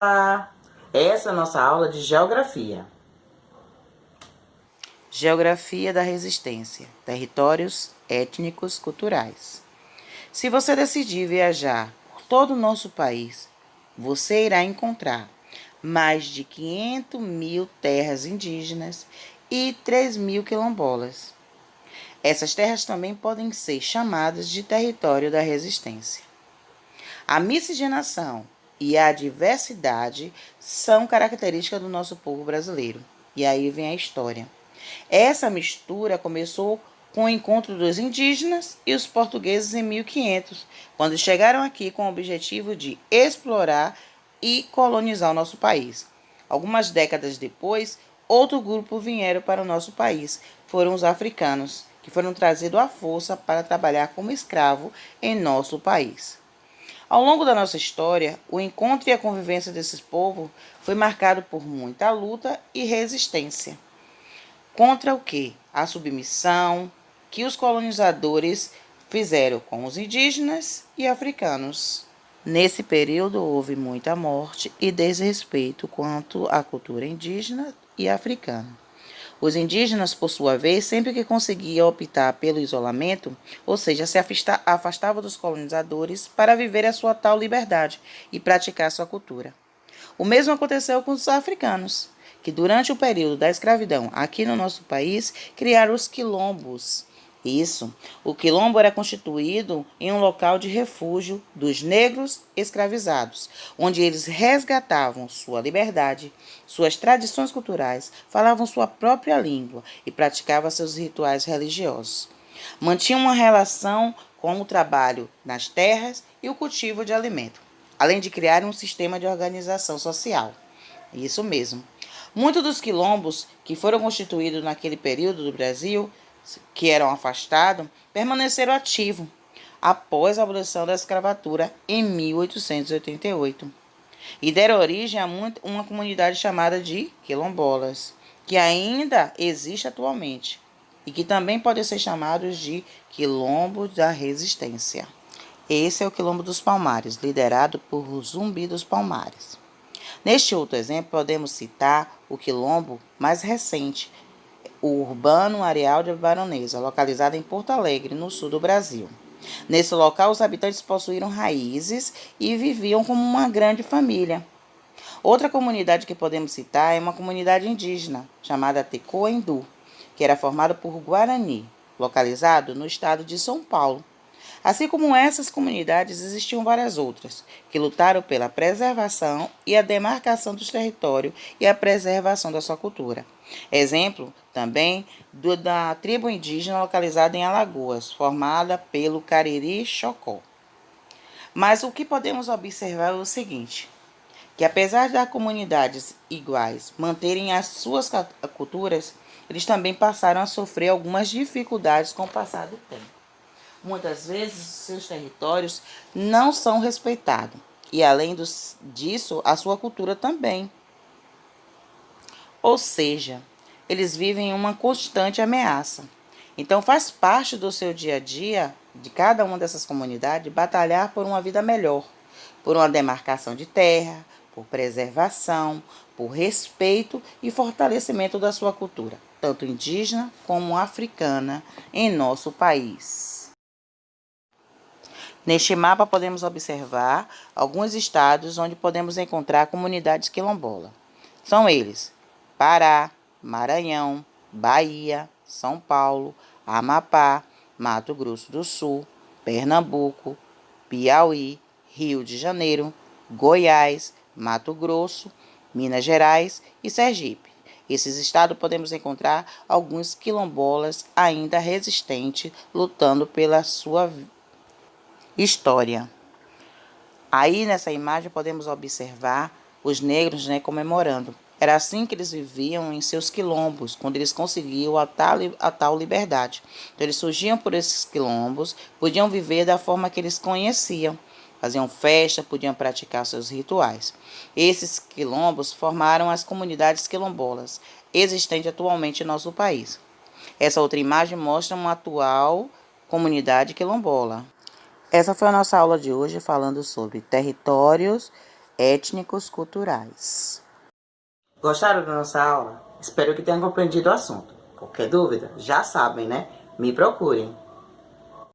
Olá! Essa é a nossa aula de Geografia. Geografia da Resistência, territórios étnicos culturais. Se você decidir viajar por todo o nosso país, você irá encontrar mais de 500 mil terras indígenas e 3 mil quilombolas. Essas terras também podem ser chamadas de território da resistência. A miscigenação e a diversidade são características do nosso povo brasileiro. E aí vem a história. Essa mistura começou com o encontro dos indígenas e os portugueses em 1500, quando chegaram aqui com o objetivo de explorar e colonizar o nosso país. Algumas décadas depois, outro grupo vieram para o nosso país. Foram os africanos, que foram trazidos à força para trabalhar como escravo em nosso país. Ao longo da nossa história, o encontro e a convivência desses povos foi marcado por muita luta e resistência. Contra o quê? A submissão que os colonizadores fizeram com os indígenas e africanos. Nesse período houve muita morte e desrespeito quanto à cultura indígena e africana. Os indígenas, por sua vez, sempre que conseguiam optar pelo isolamento, ou seja, se afastavam dos colonizadores para viver a sua tal liberdade e praticar sua cultura. O mesmo aconteceu com os africanos, que durante o período da escravidão aqui no nosso país criaram os quilombos. Isso, o quilombo era constituído em um local de refúgio dos negros escravizados, onde eles resgatavam sua liberdade, suas tradições culturais, falavam sua própria língua e praticavam seus rituais religiosos. Mantinham uma relação com o trabalho nas terras e o cultivo de alimento, além de criar um sistema de organização social. Isso mesmo. Muitos dos quilombos que foram constituídos naquele período do Brasil, que eram afastados, permaneceram ativos após a abolição da escravatura em 1888 e deram origem a uma comunidade chamada de quilombolas, que ainda existe atualmente e que também podem ser chamados de quilombos da resistência. Esse é o Quilombo dos Palmares, liderado por Zumbi dos Palmares. Neste outro exemplo, podemos citar o quilombo mais recente, o Urbano Areal de Baronesa, localizado em Porto Alegre, no sul do Brasil. Nesse local, os habitantes possuíram raízes e viviam como uma grande família. Outra comunidade que podemos citar é uma comunidade indígena, chamada Tecoendu, que era formada por Guarani, localizado no estado de São Paulo. Assim como essas comunidades, existiam várias outras, que lutaram pela preservação e a demarcação dos territórios e a preservação da sua cultura. Exemplo também da tribo indígena localizada em Alagoas, formada pelo Cariri Chocó. Mas o que podemos observar é o seguinte, que apesar das comunidades iguais manterem as suas culturas, eles também passaram a sofrer algumas dificuldades com o passar do tempo. Muitas vezes, seus territórios não são respeitados e, além disso, a sua cultura também. Ou seja, eles vivem em uma constante ameaça. Então, faz parte do seu dia a dia, de cada uma dessas comunidades, batalhar por uma vida melhor, por uma demarcação de terra, por preservação, por respeito e fortalecimento da sua cultura, tanto indígena como africana, em nosso país. Neste mapa podemos observar alguns estados onde podemos encontrar comunidades quilombolas. São eles: Pará, Maranhão, Bahia, São Paulo, Amapá, Mato Grosso do Sul, Pernambuco, Piauí, Rio de Janeiro, Goiás, Mato Grosso, Minas Gerais e Sergipe. Esses estados podemos encontrar alguns quilombolas ainda resistentes, lutando pela sua história. Aí nessa imagem podemos observar os negros, comemorando. Era assim que eles viviam em seus quilombos, quando eles conseguiam a tal liberdade. Então eles surgiam por esses quilombos, podiam viver da forma que eles conheciam. Faziam festa, podiam praticar seus rituais. Esses quilombos formaram as comunidades quilombolas, existentes atualmente em nosso país. Essa outra imagem mostra uma atual comunidade quilombola. Essa foi a nossa aula de hoje falando sobre territórios étnicos, culturais. Gostaram da nossa aula? Espero que tenham compreendido o assunto. Qualquer dúvida, já sabem, né? Me procurem.